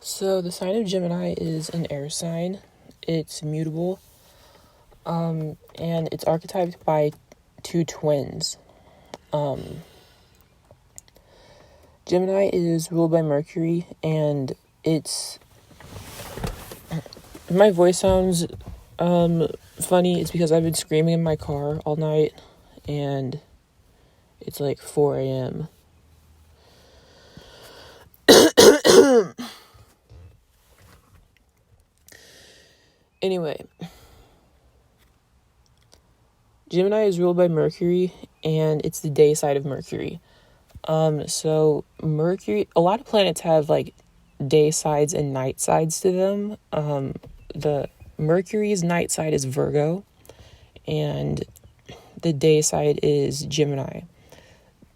So the sign of Gemini is an air sign. It's mutable, and it's archetyped by two twins. Gemini is ruled by Mercury, and it's... If my voice sounds funny, it's because I've been screaming in my car all night, and it's like 4 a.m. Anyway, Gemini is ruled by Mercury, and it's the day side of Mercury. So Mercury, a lot of planets have like day sides and night sides to them. The Mercury's night side is Virgo, and the day side is Gemini.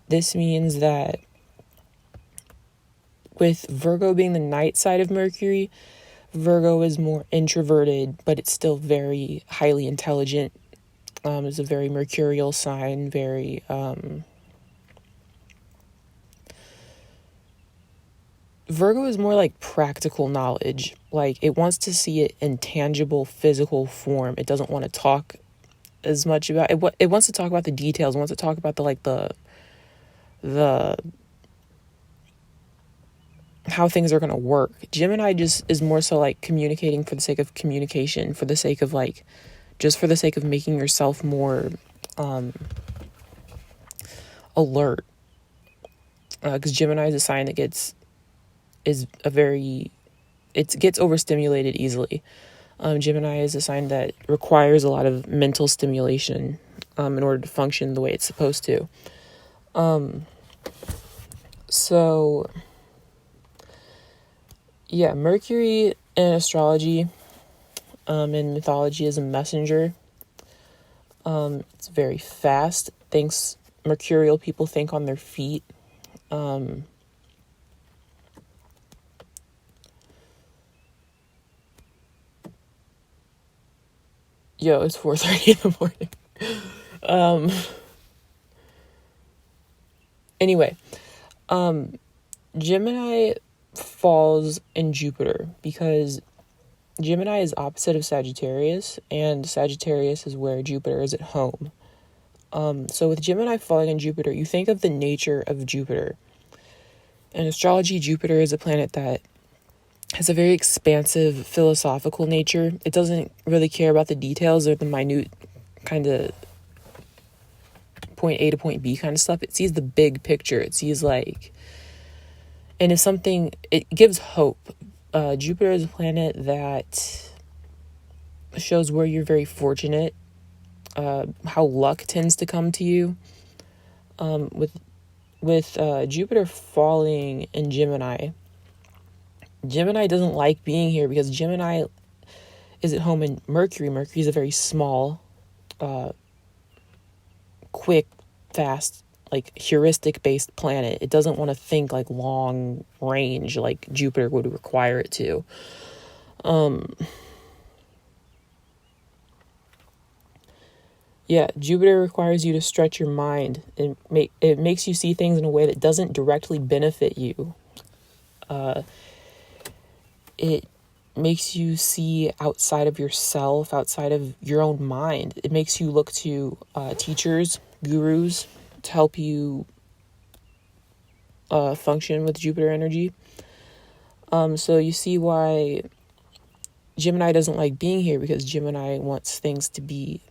This means that with Virgo being the night side of Mercury, Virgo is more introverted, but it's still very highly intelligent. It's a very mercurial sign, very Virgo is more like practical knowledge. Like, it wants to see it in tangible, physical form. It doesn't want to talk as much about it. It wants to talk about the details. It wants to talk about the how things are going to work. Gemini just is more so like communicating for the sake of communication, for the sake of like, just for the sake of making yourself more alert. Because Gemini is a sign that gets overstimulated easily. Gemini is a sign that requires a lot of mental stimulation in order to function the way it's supposed to. So yeah, Mercury in astrology in mythology is a messenger. It's very fast. Mercurial people think on their feet. It's 4:30 in the morning. Anyway, Gemini falls in Jupiter because Gemini is opposite of Sagittarius, and Sagittarius is where Jupiter is at home. So with Gemini falling in Jupiter, you think of the nature of Jupiter. In astrology, Jupiter is a planet that has a very expansive philosophical nature. It doesn't really care about the details or the minute kind of point A to point B kind of stuff. It sees the big picture. It sees like, and if something, it gives hope. Jupiter is a planet that shows where you're very fortunate, how luck tends to come to you. With Jupiter falling in Gemini doesn't like being here because Gemini is at home in Mercury. Mercury is a very small, quick, fast, like heuristic-based planet. It doesn't want to think like long range like Jupiter would require it to. Jupiter requires you to stretch your mind. It makes you see things in a way that doesn't directly benefit you. It makes you see outside of yourself, outside of your own mind. It makes you look to teachers, gurus, to help you function with Jupiter energy. So you see why Gemini doesn't like being here, because Gemini wants things to be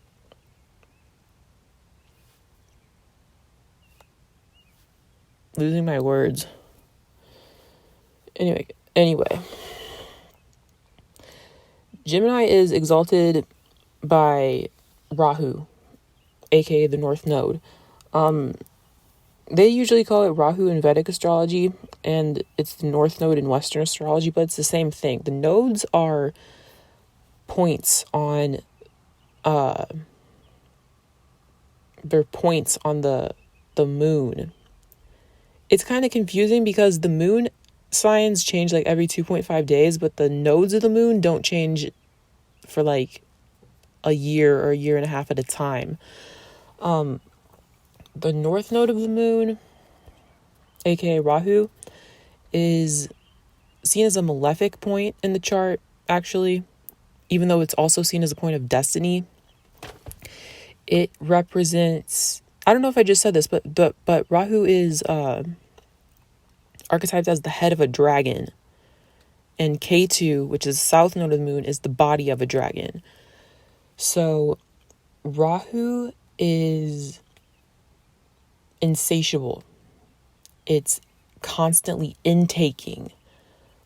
losing my words. Anyway. Gemini is exalted by Rahu, aka the North Node. They usually call it Rahu in Vedic astrology, and it's the North Node in Western astrology, but it's the same thing. The nodes are points on, they're points on the moon. It's kind of confusing because the moon signs change like every 2.5 days, but the nodes of the moon don't change for like a year or a year and a half at a time. The north node of the moon, aka Rahu, is seen as a malefic point in the chart, actually, even though it's also seen as a point of destiny. It represents, I don't know if I just said this, but Rahu is archetyped as the head of a dragon. And Ketu, which is the south node of the moon, is the body of a dragon. So Rahu is insatiable. It's constantly intaking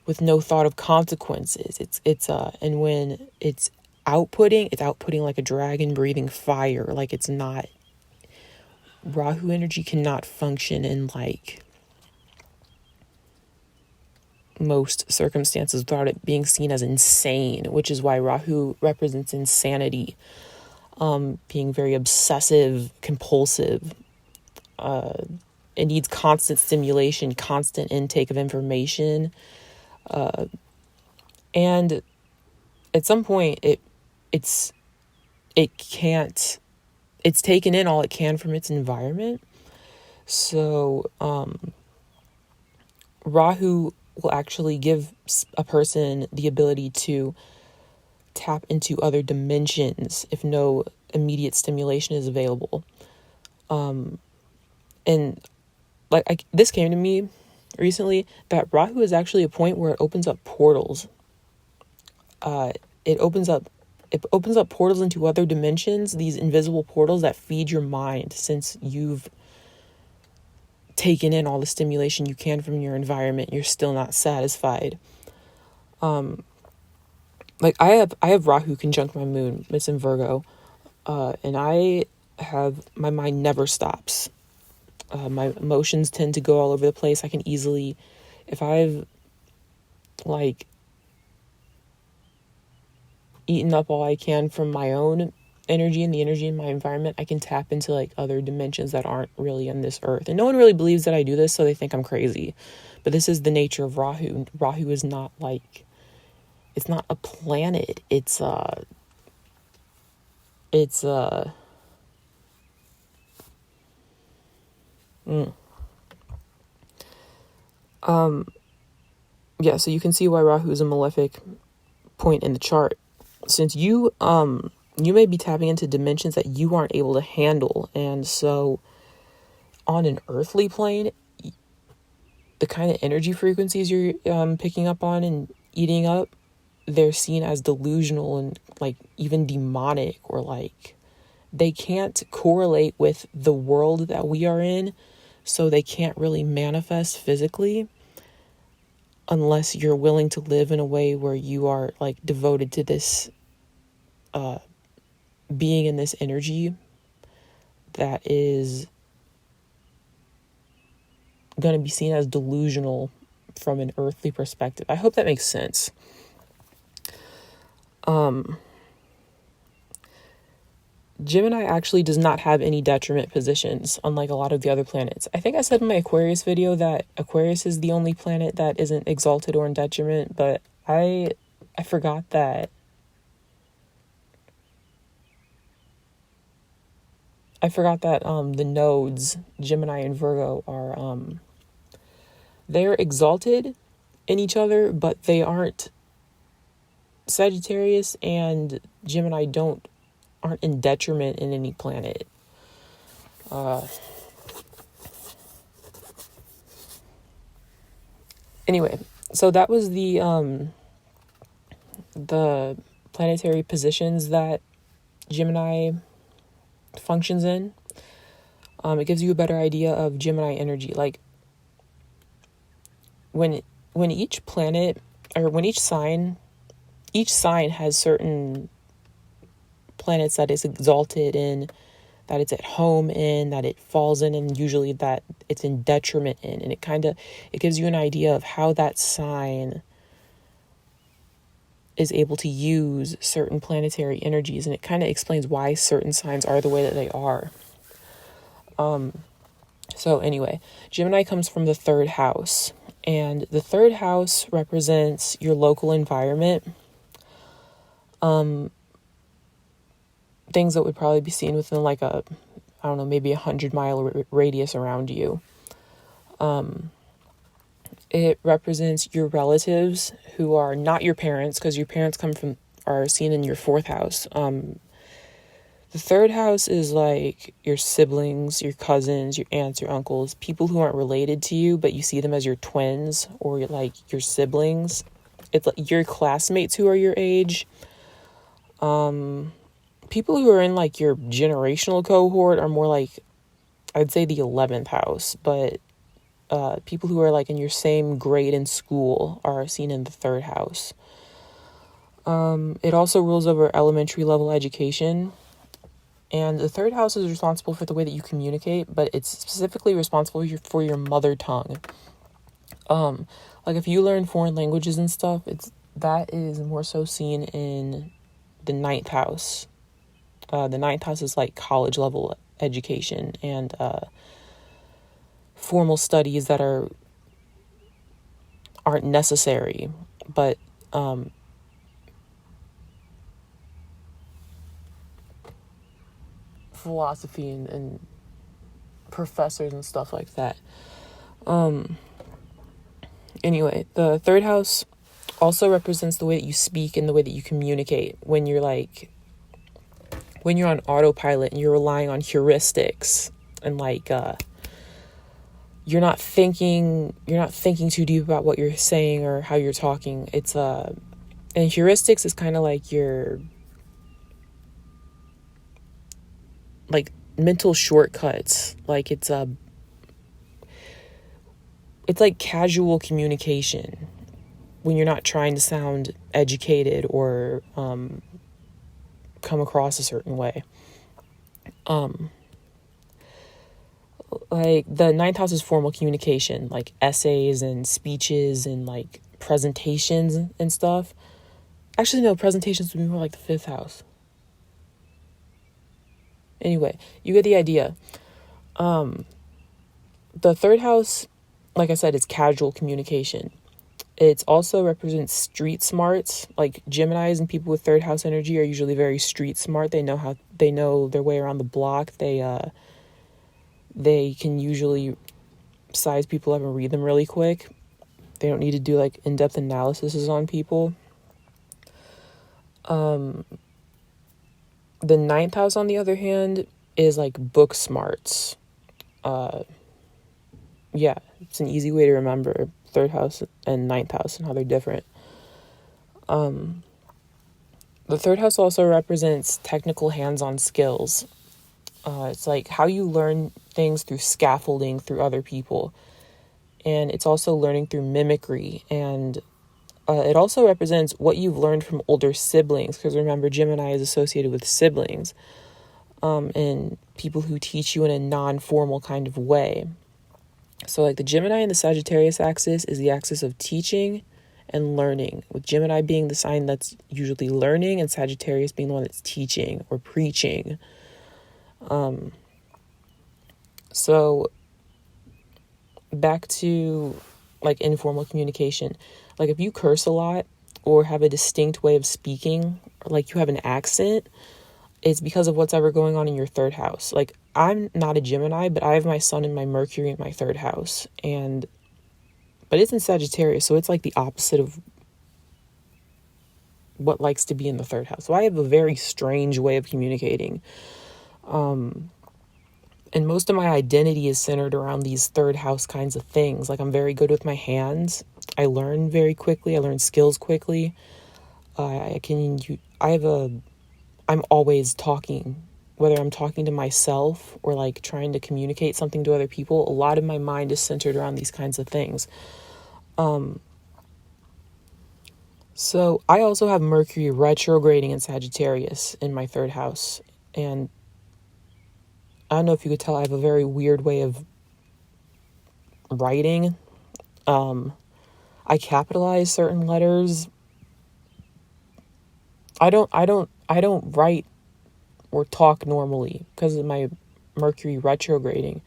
with no thought of consequences. And when it's outputting like a dragon breathing fire. Like, it's not, Rahu energy cannot function in like most circumstances without it being seen as insane, which is why Rahu represents insanity, being very obsessive, compulsive. It needs constant stimulation, constant intake of information, and at some point it's taken in all it can from its environment. So Rahu will actually give a person the ability to tap into other dimensions if no immediate stimulation is available. And like this came to me recently, that Rahu is actually a point where it opens up portals. It opens up portals into other dimensions, these invisible portals that feed your mind, since you've taken in all the stimulation you can from your environment. You're still not satisfied. Like I have Rahu conjunct my moon. It's in Virgo, and my mind never stops. My emotions tend to go all over the place. I can easily, if I've like eaten up all I can from my own energy and the energy in my environment, I can tap into like other dimensions that aren't really on this earth. And no one really believes that I do this, so they think I'm crazy. But this is the nature of Rahu. Rahu is not like, it's not a planet. Yeah, so you can see why Rahu is a malefic point in the chart, since you may be tapping into dimensions that you aren't able to handle. And so on an earthly plane, the kind of energy frequencies you're picking up on and eating up, they're seen as delusional and like even demonic, or like they can't correlate with the world that we are in, so they can't really manifest physically unless you're willing to live in a way where you are like devoted to this being in this energy that is going to be seen as delusional from an earthly perspective. I hope that makes sense. Gemini actually does not have any detriment positions, unlike a lot of the other planets. I think I said in my Aquarius video that Aquarius is the only planet that isn't exalted or in detriment, but I forgot that. The nodes, Gemini and Virgo, are they're exalted in each other, but they aren't. Sagittarius and Gemini aren't in detriment in any planet. Anyway, so that was the planetary positions that Gemini functions in. It gives you a better idea of Gemini energy. Like when each planet, or when each sign has certain planets that it's exalted in, that it's at home in, that it falls in, and usually that it's in detriment in. And it gives you an idea of how that sign is able to use certain planetary energies, and it kind of explains why certain signs are the way that they are. So anyway, Gemini comes from the third house, and the third house represents your local environment. Things that would probably be seen within like maybe 100-mile radius around you. It represents your relatives who are not your parents, because your parents are seen in your fourth house. The third house is like your siblings, your cousins, your aunts, your uncles, people who aren't related to you, but you see them as your twins or like your siblings. It's like your classmates who are your age. People who are in like your generational cohort are more like, I'd say, the 11th house, but people who are like in your same grade in school are seen in the third house. It also rules over elementary level education. And the third house is responsible for the way that you communicate, but it's specifically responsible for your mother tongue. Like if you learn foreign languages and stuff, that is more so seen in the ninth house. The ninth house is like college level education and formal studies that aren't necessary, but philosophy and professors and stuff like that. Anyway, the third house also represents the way that you speak and the way that you communicate when you're on autopilot and you're relying on heuristics and like you're not thinking too deep about what you're saying or how you're talking. It's and heuristics is kind of like your like mental shortcuts. Like it's like casual communication when you're not trying to sound educated or come across a certain way. Like the ninth house is formal communication, like essays and speeches and like presentations and stuff. Actually, no, presentations would be more like the fifth house. Anyway, you get the idea. The third house, like I said, is casual communication. It also represents street smarts. Like Geminis and people with third house energy are usually very street smart. They know their way around the block. They can usually size people up and read them really quick. They don't need to do like in-depth analyses on people. The ninth house, on the other hand, is like book smarts. Yeah, it's an easy way to remember third house and ninth house and how they're different. The third house also represents technical hands-on skills. It's like how you learn things through scaffolding through other people. And it's also learning through mimicry. And it also represents what you've learned from older siblings. Because remember, Gemini is associated with siblings. And people who teach you in a non-formal kind of way. So like the Gemini and the Sagittarius axis is the axis of teaching and learning, with Gemini being the sign that's usually learning and Sagittarius being the one that's teaching or preaching. So back to like informal communication. Like if you curse a lot or have a distinct way of speaking, or like you have an accent, it's because of what's ever going on in your third house. Like I'm not a Gemini, but I have my sun and my Mercury in my third house, but it's in Sagittarius, so it's like the opposite of what likes to be in the third house. So I have a very strange way of communicating. And most of my identity is centered around these third house kinds of things. Like I'm very good with my hands. I learn very quickly. I learn skills quickly. I'm always talking, whether I'm talking to myself or like trying to communicate something to other people. A lot of my mind is centered around these kinds of things. So I also have Mercury retrograding in Sagittarius in my third house. And I don't know if you could tell, I have a very weird way of writing. I capitalize certain letters. I don't write or talk normally because of my Mercury retrograding.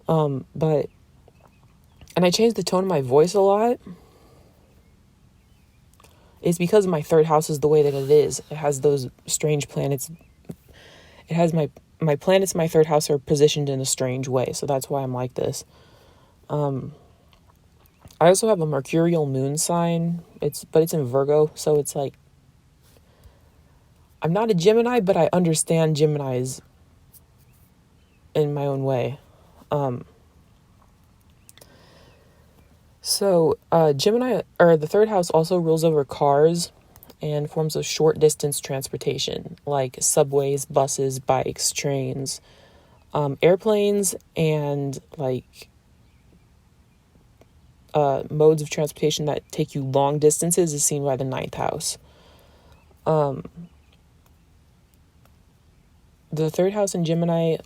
And I change the tone of my voice a lot. It's because my third house is the way that it is. It has those strange planets. It has my planets in my third house are positioned in a strange way. So that's why I'm like this. I also have a mercurial moon sign. It's in Virgo, so it's like I'm not a Gemini, but I understand Geminis in my own way. Gemini, or the third house, also rules over cars and forms of short distance transportation, like subways, buses, bikes, trains, airplanes, and like modes of transportation that take you long distances is seen by the ninth house. The third house in Gemini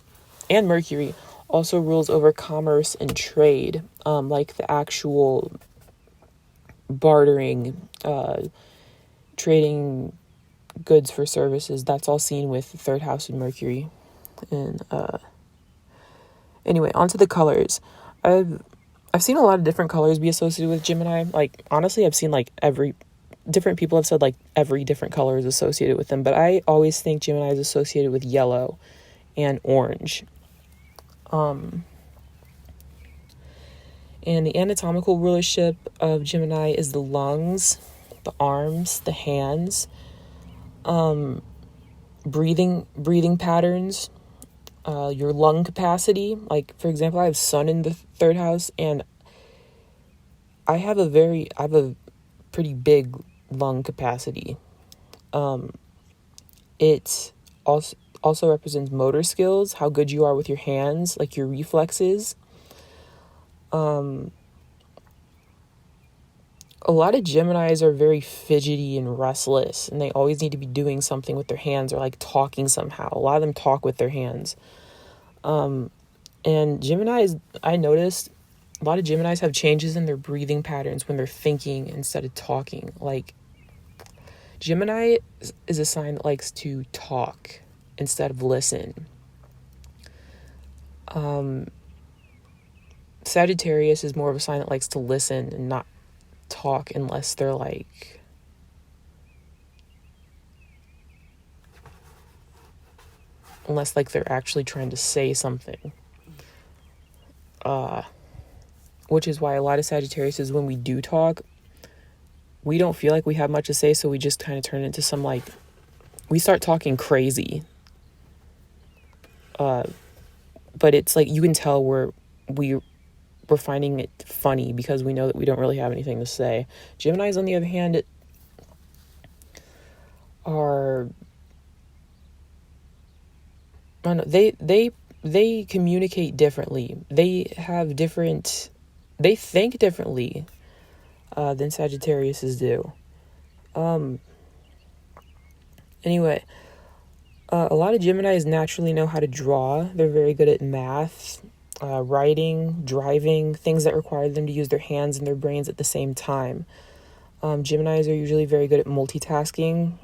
and Mercury also rules over commerce and trade, like the actual bartering, trading goods for services. That's all seen with the third house in Mercury. And anyway, onto the colors. I've seen a lot of different colors be associated with Gemini. Like, honestly, I've seen like different people have said like every different color is associated with them, but I always think Gemini is associated with yellow and orange. And the anatomical rulership of Gemini is the lungs, the arms, the hands, breathing patterns, your lung capacity. Like, for example, I have Sun in the third house, and I have a pretty big lung capacity. It also represents motor skills, how good you are with your hands, like your reflexes. A lot of Geminis are very fidgety and restless, and they always need to be doing something with their hands or like talking somehow. A lot of them talk with their hands. And Geminis, I noticed a lot of Geminis have changes in their breathing patterns when they're thinking instead of talking. Like, Gemini is a sign that likes to talk instead of listen. Sagittarius is more of a sign that likes to listen and not talk unless they're like they're actually trying to say something. Which is why a lot of Sagittarius is when we do talk, we don't feel like we have much to say, so we just kind of turn into some like, we start talking crazy. But it's like you can tell we're finding it funny because we know that we don't really have anything to say. Geminis, on the other hand, are, I don't know, they communicate differently. They think differently than Sagittariuses do. Anyway, a lot of Geminis naturally know how to draw. They're very good at math, writing, driving, things that require them to use their hands and their brains at the same time. Geminis are usually very good at multitasking,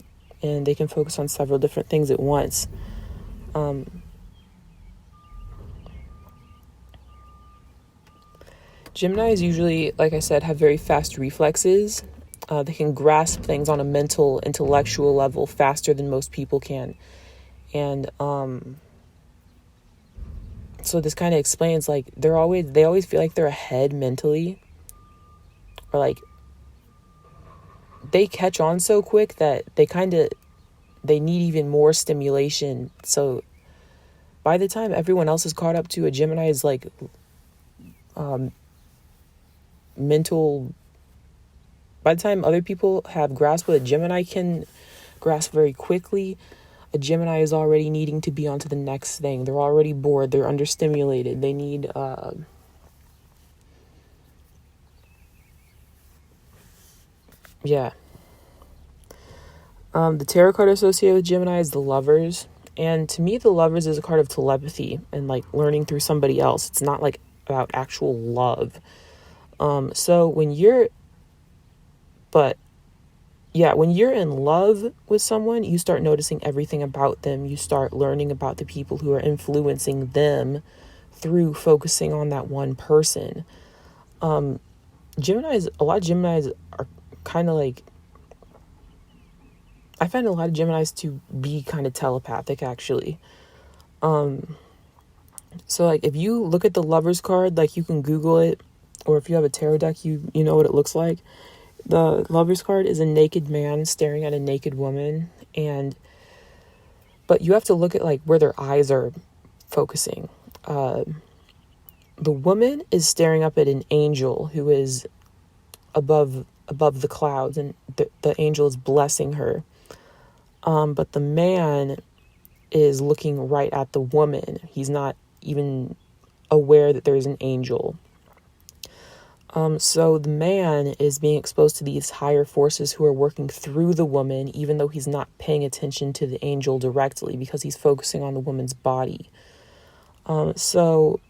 and they can focus on several different things at once. Geminis usually, like I said, have very fast reflexes. They can grasp things on a mental, intellectual level faster than most people can. And so this kind of explains, like, they always feel like they're ahead mentally, or like they catch on so quick that they need even more stimulation. So by the time everyone else is caught up to a Gemini's like mental, by the time other people have grasped what a Gemini can grasp very quickly, a Gemini is already needing to be on to the next thing. They're already bored. They're understimulated. They need the tarot card associated with Gemini is the Lovers. And to me, the Lovers is a card of telepathy and like learning through somebody else. It's not like about actual love. So when you're in love with someone, you start noticing everything about them. You start learning about the people who are influencing them through focusing on that one person. A lot of Geminis are kind of like, I find a lot of Geminis to be kind of telepathic, actually. So like if you look at the Lovers card, like you can Google it, or if you have a tarot deck, you know what it looks like. The Lover's card is a naked man staring at a naked woman, but you have to look at like where their eyes are focusing. The woman is staring up at an angel who is above the clouds, and the angel is blessing her. But the man is looking right at the woman. He's not even aware that there's an angel. So the man is being exposed to these higher forces who are working through the woman, even though he's not paying attention to the angel directly because he's focusing on the woman's body. So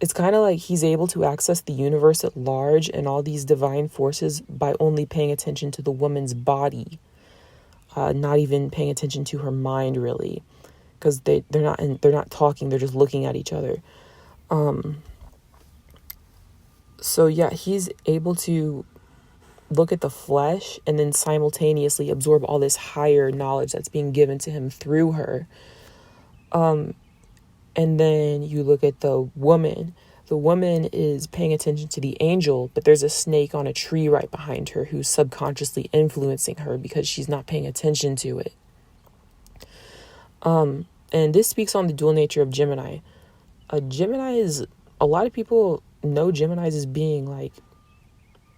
it's kind of like he's able to access the universe at large and all these divine forces by only paying attention to the woman's body, not even paying attention to her mind, really, because they're not talking, they're just looking at each other. So yeah, he's able to look at the flesh and then simultaneously absorb all this higher knowledge that's being given to him through her. And then you look at the woman. The woman is paying attention to the angel, but there's a snake on a tree right behind her who's subconsciously influencing her because she's not paying attention to it. And this speaks on the dual nature of Gemini. A lot of people know Geminis as being like,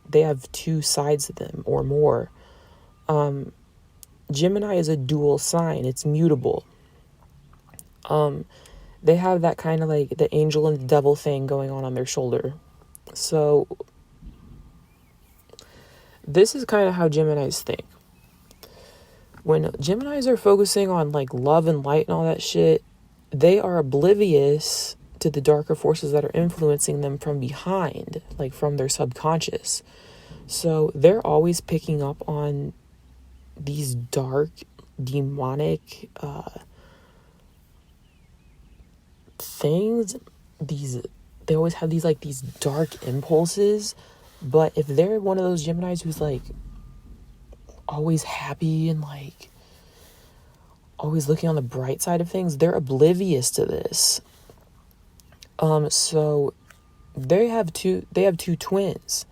they have two sides to them or more. Gemini is a dual sign. It's mutable. They have that kind of like the angel and the devil thing going on their shoulder. So this is kind of how Geminis think. When Geminis are focusing on like love and light and all that shit, they are oblivious to the darker forces that are influencing them from behind, like from their subconscious. So they're always picking up on these dark, demonic things. They always have these dark impulses. But if they're one of those Geminis who's like always happy and like always looking on the bright side of things, they're oblivious to this. So they have two twins,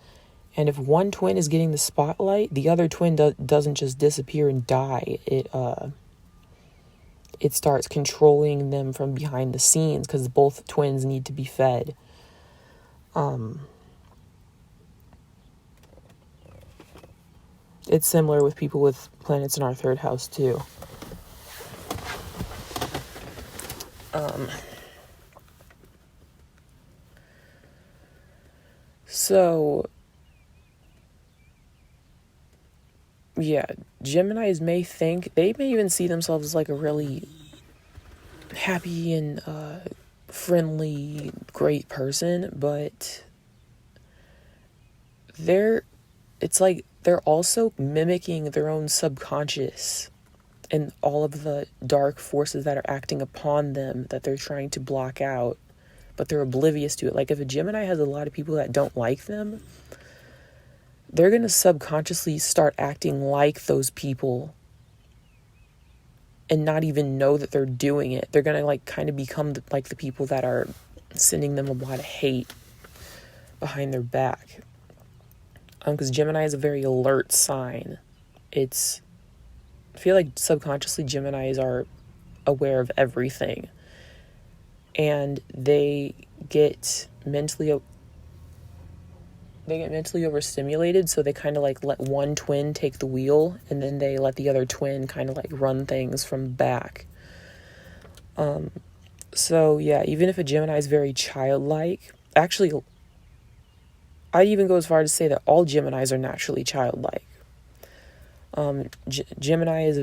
and if one twin is getting the spotlight, the other twin doesn't just disappear and die. It starts controlling them from behind the scenes because both twins need to be fed. It's similar with people with planets in our third house too. So, yeah, Geminis they may even see themselves as like a really happy and friendly, great person, but it's like they're also mimicking their own subconscious and all of the dark forces that are acting upon them that they're trying to block out, but they're oblivious to it. Like if a Gemini has a lot of people that don't like them, they're going to subconsciously start acting like those people and not even know that they're doing it. They're going to like kind of become like the people that are sending them a lot of hate behind their back. Because Gemini is a very alert sign. I feel like subconsciously Geminis are aware of everything. And they get mentally overstimulated, so they kind of like let one twin take the wheel, and then they let the other twin kind of like run things from back. So yeah, even if a Gemini is very childlike, actually, I'd even go as far as to say that all Geminis are naturally childlike. Gemini is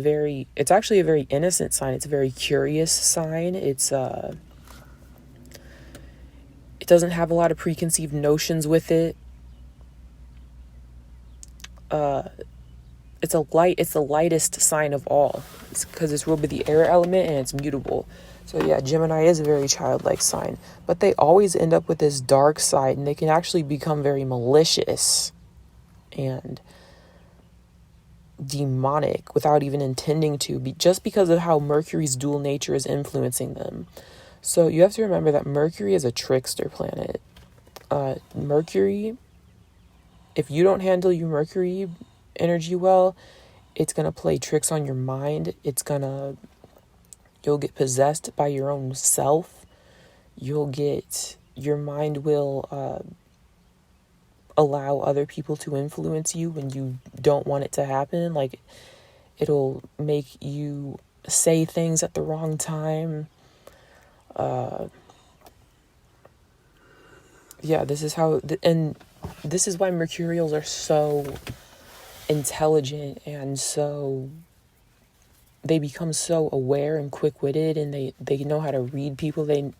it's actually a very innocent sign. It's a very curious sign. It doesn't have a lot of preconceived notions with it. It's the lightest sign of all. It's because it's ruled by the air element and it's mutable. So yeah, Gemini is a very childlike sign, but they always end up with this dark side, and they can actually become very malicious and demonic without even intending to, just because of how Mercury's dual nature is influencing them. So you have to remember that Mercury is a trickster planet. Mercury, if you don't handle your Mercury energy well, it's going to play tricks on your mind. You'll get possessed by your own self. Your mind will allow other people to influence you when you don't want it to happen. Like, it'll make you say things at the wrong time. This is how, and this is why Mercurials are so intelligent and they become so aware and quick-witted, and they know how to read people. They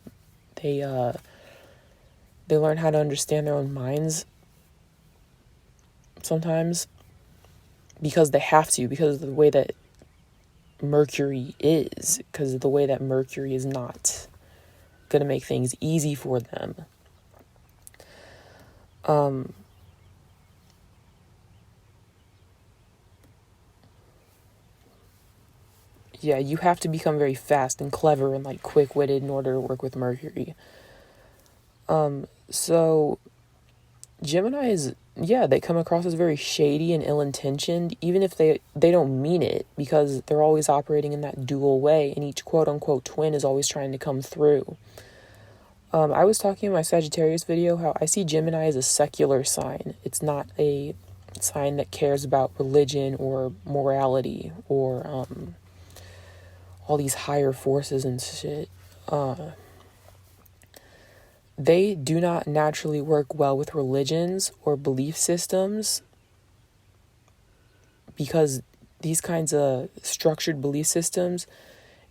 learn how to understand their own minds sometimes because they have to, because of the way that Mercury is, because of the way that Mercury is not going to make things easy for them. You have to become very fast and clever and like quick-witted in order to work with Mercury. So Gemini is, they come across as very shady and ill-intentioned, even if they don't mean it, because they're always operating in that dual way, and each quote-unquote twin is always trying to come through. I was talking in my Sagittarius video how I see Gemini as a secular sign. It's not a sign that cares about religion or morality or all these higher forces and shit. They do not naturally work well with religions or belief systems because these kinds of structured belief systems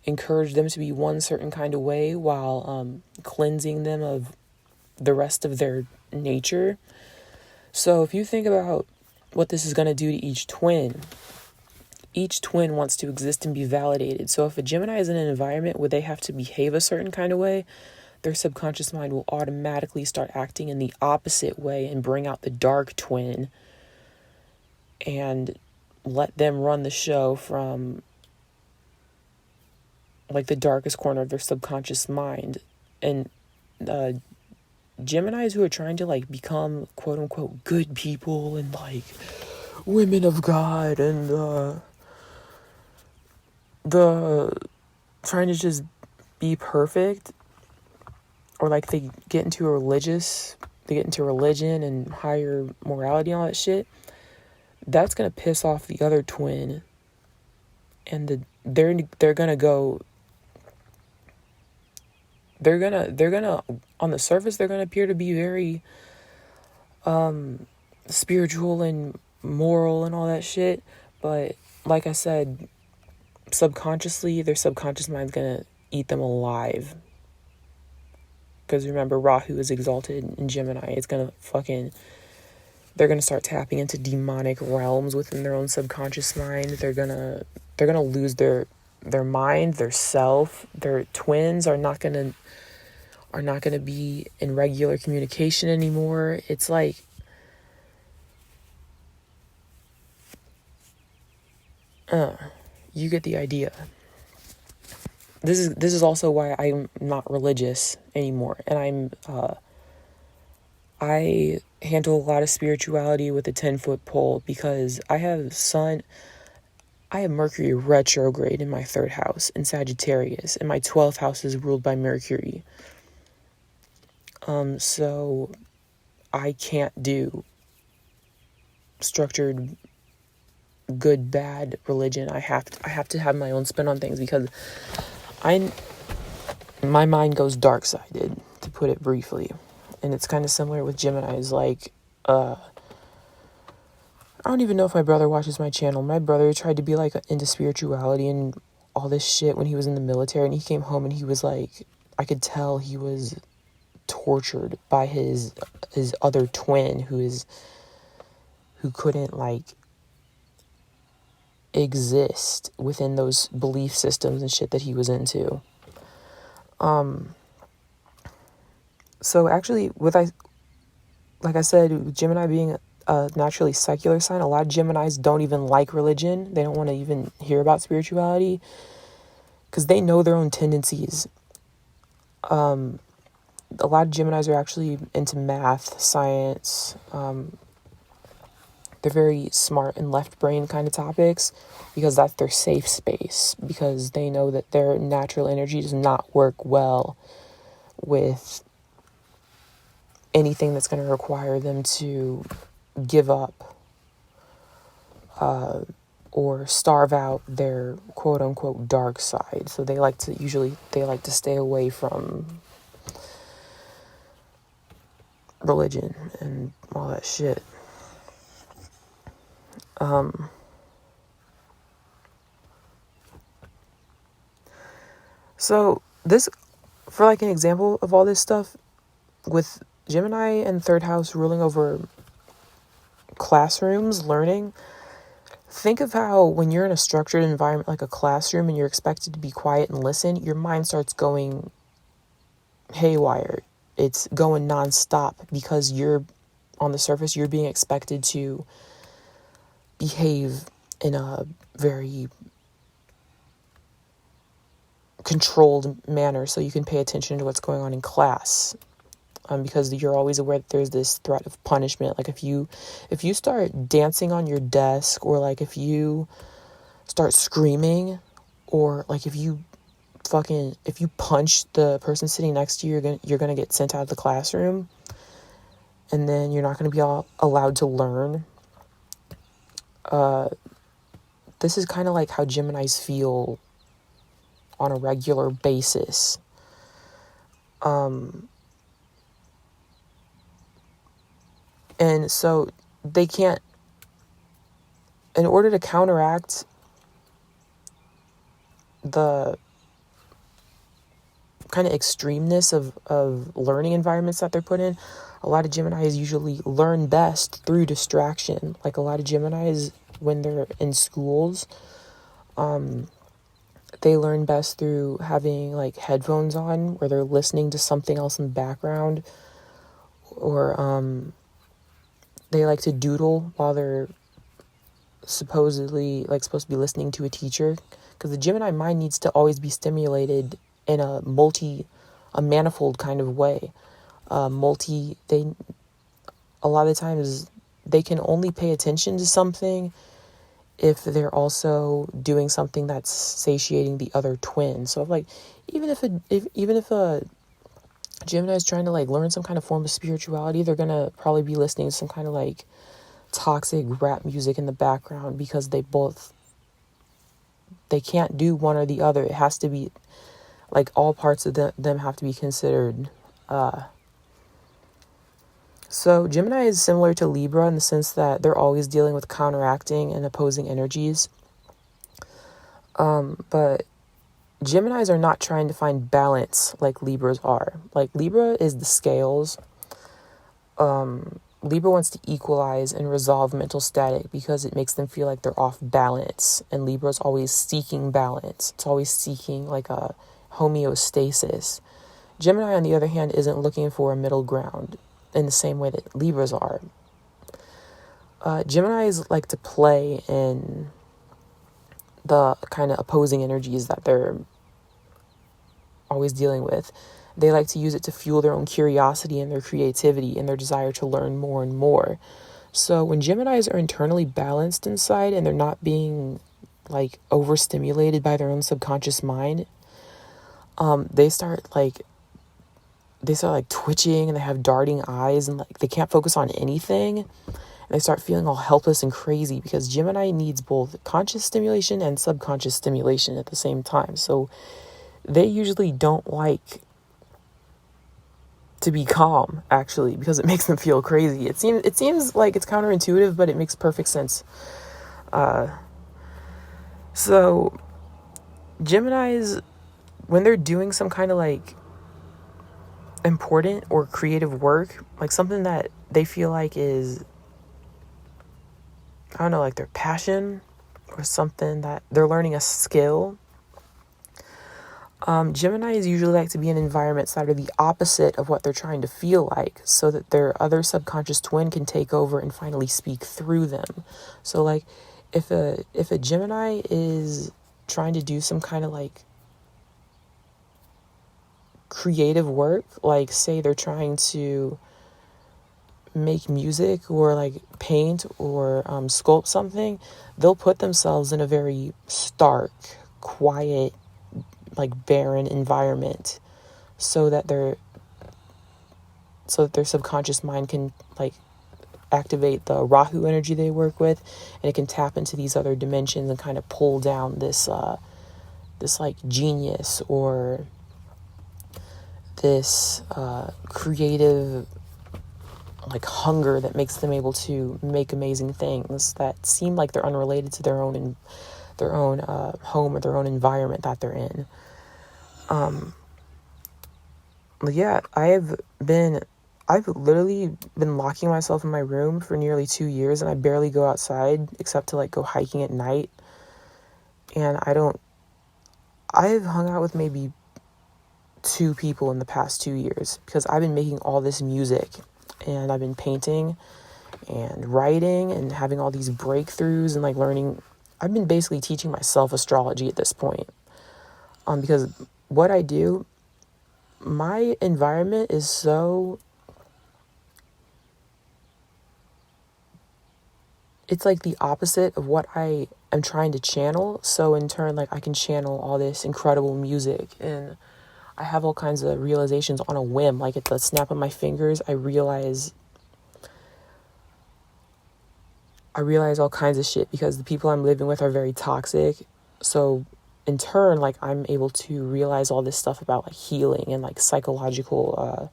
encourage them to be one certain kind of way while cleansing them of the rest of their nature. So if you think about what this is going to do to each twin wants to exist and be validated. So if a Gemini is in an environment where they have to behave a certain kind of way, their subconscious mind will automatically start acting in the opposite way and bring out the dark twin and let them run the show from like the darkest corner of their subconscious mind. And Geminis who are trying to like become quote unquote good people and like women of God and the trying to just be perfect, or like they get into religion and higher morality and all that shit, that's gonna piss off the other twin, and they're gonna on the surface they're gonna appear to be very spiritual and moral and all that shit, but like I said, subconsciously their subconscious mind's gonna eat them alive. Because remember, Rahu is exalted in Gemini. They're gonna start tapping into demonic realms within their own subconscious mind. They're gonna lose their mind, their self. Their twins are not gonna be in regular communication anymore. It's like you get the idea. This is also why I'm not religious anymore, and I handle a lot of spirituality with a 10-foot pole, because I have Mercury retrograde in my 3rd house in Sagittarius, and my 12th house is ruled by Mercury. So I can't do structured good bad religion. I have to have my own spin on things, because my mind goes dark-sided, to put it briefly. And it's kind of similar with Gemini's. Like, I don't even know if my brother watches my channel. My brother tried to be like into spirituality and all this shit when he was in the military, and he came home and he was like, I could tell he was tortured by his other twin who couldn't like exist within those belief systems and shit that he was into. So actually, like I said, Gemini being a naturally secular sign, a lot of Geminis don't even like religion. They don't want to even hear about spirituality because they know their own tendencies. a lot of Geminis are actually into math, science. They're very smart and left brain kind of topics because that's their safe space, because they know that their natural energy does not work well with anything that's going to require them to give up or starve out their quote unquote dark side. So they like to stay away from religion and all that shit. So this, for like an example of all this stuff, with Gemini and third house ruling over classrooms, learning, think of how when you're in a structured environment like a classroom and you're expected to be quiet and listen, your mind starts going haywire. It's going nonstop because you're on the surface, you're being expected to behave in a very controlled manner so you can pay attention to what's going on in class. Because you're always aware that there's this threat of punishment. Like if you start dancing on your desk, or like if you start screaming, or like if you punch the person sitting next to you, you're gonna get sent out of the classroom, and then you're not gonna be allowed to learn. This is kind of like how Geminis feel on a regular basis. And so they can't, in order to counteract the kind of extremeness of learning environments that they're put in, a lot of Geminis usually learn best through distraction. Like a lot of Geminis, when they're in schools, they learn best through having like headphones on where they're listening to something else in the background, or they like to doodle while they're supposed to be listening to a teacher, because the Gemini mind needs to always be stimulated in a manifold kind of way. A lot of times they can only pay attention to something if they're also doing something that's satiating the other twin. So like even if a Gemini is trying to like learn some kind of form of spirituality, they're gonna probably be listening to some kind of like toxic rap music in the background, because they can't do one or the other. It has to be like all parts of them have to be considered. So Gemini is similar to Libra in the sense that they're always dealing with counteracting and opposing energies. But Geminis are not trying to find balance like Libras are. Like Libra is the scales. Libra wants to equalize and resolve mental static because it makes them feel like they're off balance. And Libra's always seeking balance. It's always seeking like a homeostasis. Gemini, on the other hand, isn't looking for a middle ground in the same way that Libras are. Geminis like to play in the kind of opposing energies that they're always dealing with. They like to use it to fuel their own curiosity and their creativity and their desire to learn more and more. So when Geminis are internally balanced inside and they're not being like overstimulated by their own subconscious mind, they start twitching, and they have darting eyes, and like they can't focus on anything. And they start feeling all helpless and crazy because Gemini needs both conscious stimulation and subconscious stimulation at the same time. So they usually don't like to be calm, actually, because it makes them feel crazy. It seems like it's counterintuitive, but it makes perfect sense. So Geminis, when they're doing some kind of like important or creative work, like something that they feel like is, I don't know, like their passion, or something that they're learning a skill, Geminis usually like to be in environments that are the opposite of what they're trying to feel like, so that their other subconscious twin can take over and finally speak through them. So like if a Gemini is trying to do some kind of like creative work, like say they're trying to make music or like paint or sculpt something, they'll put themselves in a very stark, quiet, like barren environment so that their subconscious mind can like activate the Rahu energy they work with, and it can tap into these other dimensions and kind of pull down this like genius or this creative like hunger that makes them able to make amazing things that seem like they're unrelated to their own home or their own environment that they're in. Yeah, I've literally been locking myself in my room for nearly 2 years, and I barely go outside except to like go hiking at night. And I've hung out with maybe 2 people in the past 2 years because I've been making all this music and I've been painting and writing and having all these breakthroughs and like learning. I've been basically teaching myself astrology at this point. Because what I do, my environment is so, it's like the opposite of what I am trying to channel. So in turn, like I can channel all this incredible music and I have all kinds of realizations on a whim. Like at the snap of my fingers, I realize all kinds of shit because the people I'm living with are very toxic. So in turn, like I'm able to realize all this stuff about like healing and like psychological,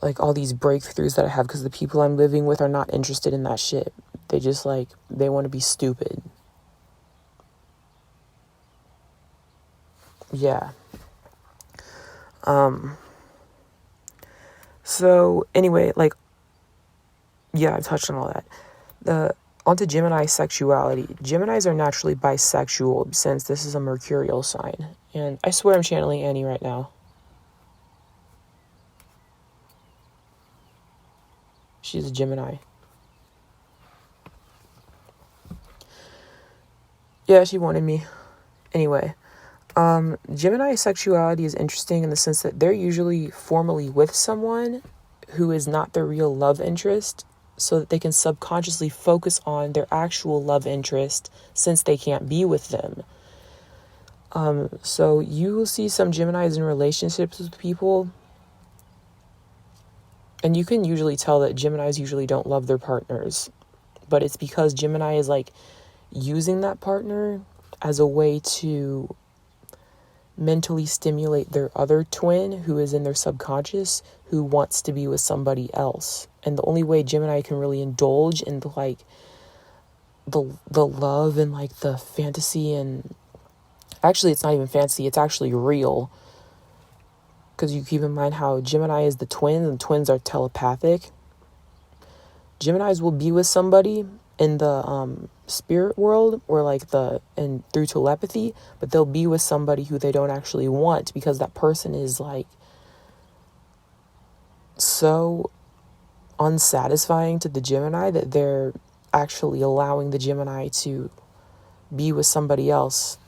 like all these breakthroughs that I have because the people I'm living with are not interested in that shit. They just like, they want to be stupid. Yeah. So anyway, like, yeah, I've touched on all that. Onto Gemini sexuality. Geminis are naturally bisexual since this is a mercurial sign. And I swear I'm channeling Annie right now. She's a Gemini. Yeah, she wanted me. Anyway. Gemini sexuality is interesting in the sense that they're usually formally with someone who is not their real love interest so that they can subconsciously focus on their actual love interest since they can't be with them. So you will see some Geminis in relationships with people, and you can usually tell that Geminis usually don't love their partners, but it's because Gemini is like using that partner as a way to mentally stimulate their other twin who is in their subconscious who wants to be with somebody else. And the only way Gemini can really indulge in the like the love and like the fantasy, and actually it's not even fantasy, it's actually real, because you keep in mind how Gemini is the twin and twins are telepathic. Geminis will be with somebody in the spirit world or like and through telepathy, but they'll be with somebody who they don't actually want because that person is like so unsatisfying to the Gemini that they're actually allowing the Gemini to be with somebody else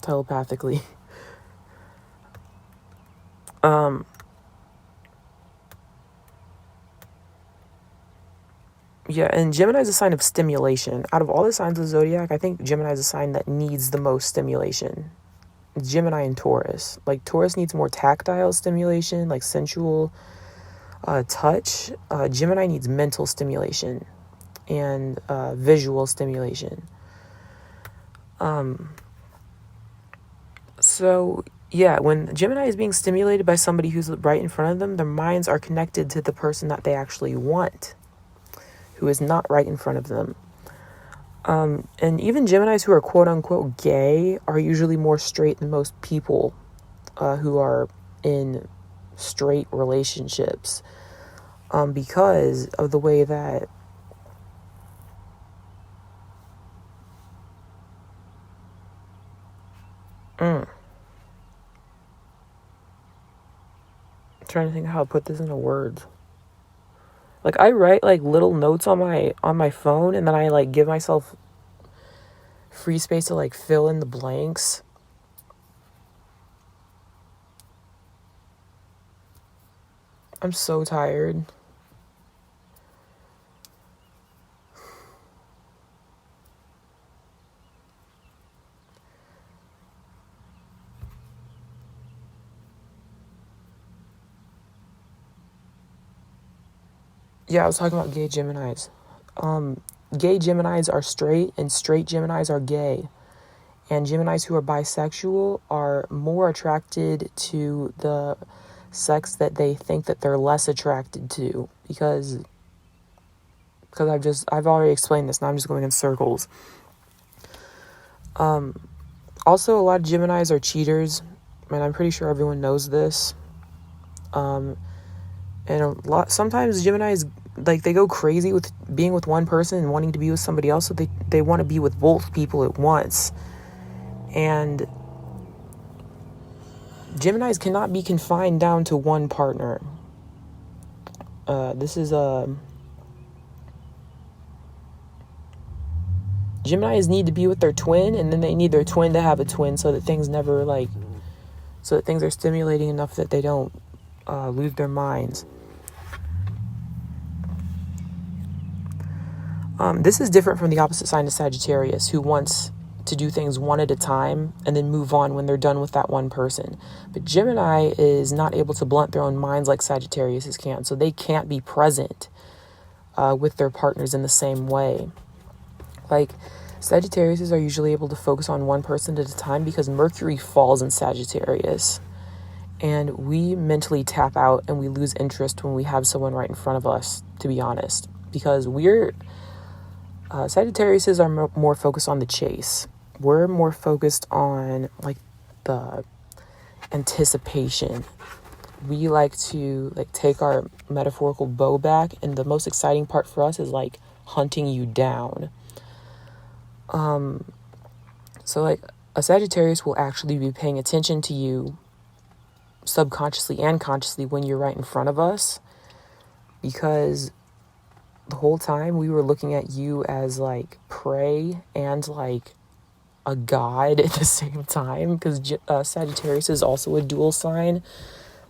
telepathically. Yeah, and Gemini is a sign of stimulation. Out of all the signs of zodiac, I think Gemini is a sign that needs the most stimulation. Gemini and Taurus. Like, Taurus needs more tactile stimulation, like sensual touch. Gemini needs mental stimulation and visual stimulation. So, yeah, when Gemini is being stimulated by somebody who's right in front of them, their minds are connected to the person that they actually want, who is not right in front of them. And even Geminis who are quote-unquote gay are usually more straight than most people who are in straight relationships because of the way that I'm trying to think how to put this into words. Like, I write like little notes on my phone, and then I like give myself free space to like fill in the blanks. I'm so tired. Yeah, I was talking about gay Geminis. Gay Geminis are straight and straight Geminis are gay. And Geminis who are bisexual are more attracted to the sex that they think that they're less attracted to, because I've already explained this, now I'm just going in circles. Also, a lot of Geminis are cheaters, and I'm pretty sure everyone knows this. And sometimes Geminis, like, they go crazy with being with one person and wanting to be with somebody else, so they want to be with both people at once. And Geminis cannot be confined down to one partner. Geminis need to be with their twin, and then they need their twin to have a twin, so that things are stimulating enough that they don't lose their minds. This is different from the opposite sign of Sagittarius, who wants to do things one at a time and then move on when they're done with that one person. But Gemini is not able to blunt their own minds like Sagittarius can, so they can't be present with their partners in the same way. Like, Sagittarius are usually able to focus on one person at a time because Mercury falls in Sagittarius. And we mentally tap out and we lose interest when we have someone right in front of us, to be honest. Because Sagittarius are more focused on the chase. We're more focused on, like, the anticipation. We like to, like, take our metaphorical bow back, and the most exciting part for us is, like, hunting you down. So, like, a Sagittarius will actually be paying attention to you subconsciously and consciously when you're right in front of us, because the whole time we were looking at you as, like, prey and, like, a god at the same time, because Sagittarius is also a dual sign,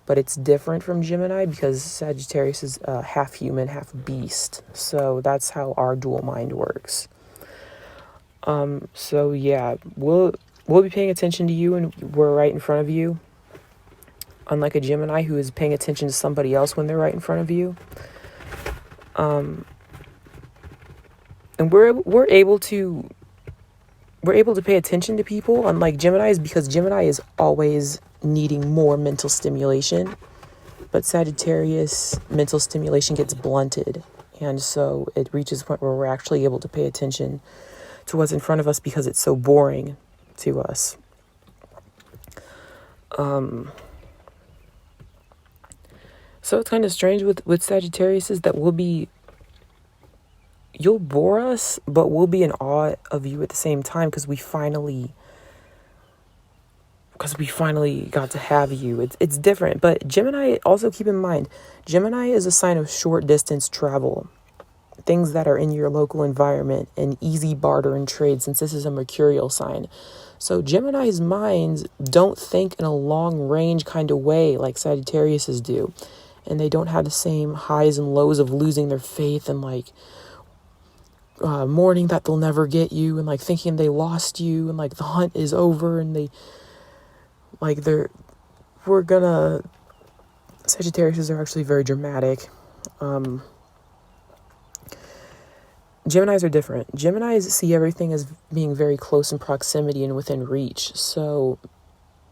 but it's different from Gemini because Sagittarius is half human, half beast. So that's how our dual mind works. So yeah, we'll be paying attention to you and we're right in front of you, unlike a Gemini who is paying attention to somebody else when they're right in front of you. And we're able to pay attention to people, unlike Geminis, because Gemini is always needing more mental stimulation, but Sagittarius mental stimulation gets blunted, and so it reaches a point where we're actually able to pay attention to what's in front of us because it's so boring to us. So it's kind of strange with Sagittarius is that you'll bore us, but we'll be in awe of you at the same time because we finally got to have you. It's different. But Gemini, also keep in mind, Gemini is a sign of short distance travel. Things that are in your local environment and easy barter and trade, since this is a mercurial sign. So Gemini's minds don't think in a long range kind of way like Sagittarius's do. And they don't have the same highs and lows of losing their faith and, like, mourning that they'll never get you, and, like, thinking they lost you, and, like, the hunt is over, and Sagittarius are actually very dramatic. Geminis are different. Geminis see everything as being very close in proximity and within reach. So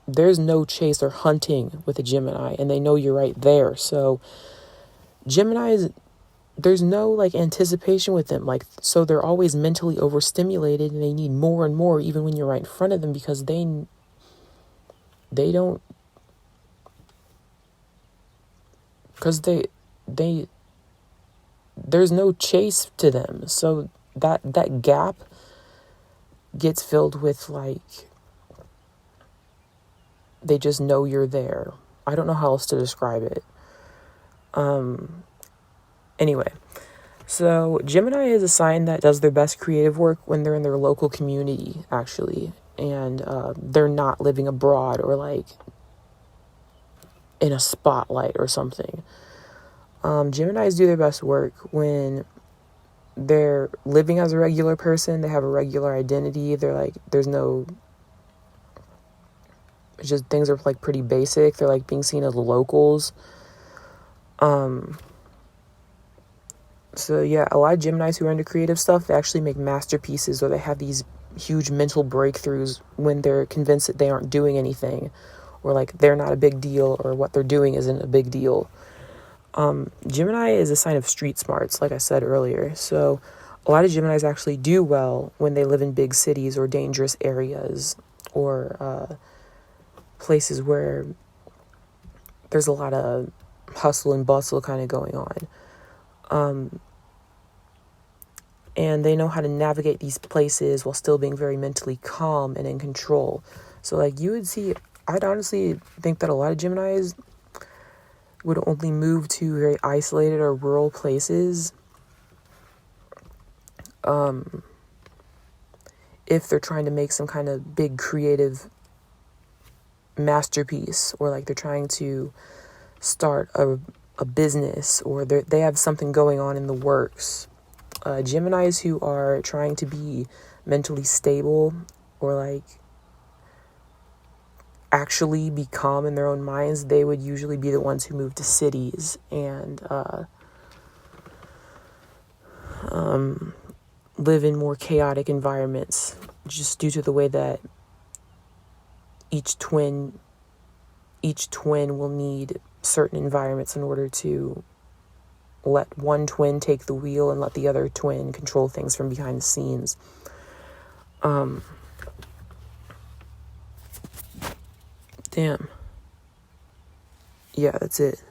there's no chase or hunting with a Gemini, and they know you're right there. So Geminis, there's no, like, anticipation with them. Like, so they're always mentally overstimulated, and they need more and more even when you're right in front of them, because they don't, because there's no chase to them. So that gap gets filled with, like, they just know you're there. I don't know how else to describe it. Anyway, So, Gemini is a sign that does their best creative work when they're in their local community, actually, and they're not living abroad or like in a spotlight or something. Geminis do their best work when they're living as a regular person, they have a regular identity, they're like, there's no, it's just things are like pretty basic, they're like being seen as locals. So yeah, a lot of Geminis who are into creative stuff, they actually make masterpieces, or they have these huge mental breakthroughs when they're convinced that they aren't doing anything, or like they're not a big deal, or what they're doing isn't a big deal. Gemini is a sign of street smarts, like I said earlier. So a lot of Geminis actually do well when they live in big cities or dangerous areas, or places where there's a lot of hustle and bustle kind of going on. And they know how to navigate these places while still being very mentally calm and in control. So like you would see, I'd honestly think that a lot of Geminis would only move to very isolated or rural places if they're trying to make some kind of big creative masterpiece, or like they're trying to start a business, or they have something going on in the works. Geminis who are trying to be mentally stable, or like actually be calm in their own minds, they would usually be the ones who move to cities and live in more chaotic environments, just due to the way that each twin will need certain environments in order to let one twin take the wheel and let the other twin control things from behind the scenes. Damn. Yeah, that's it.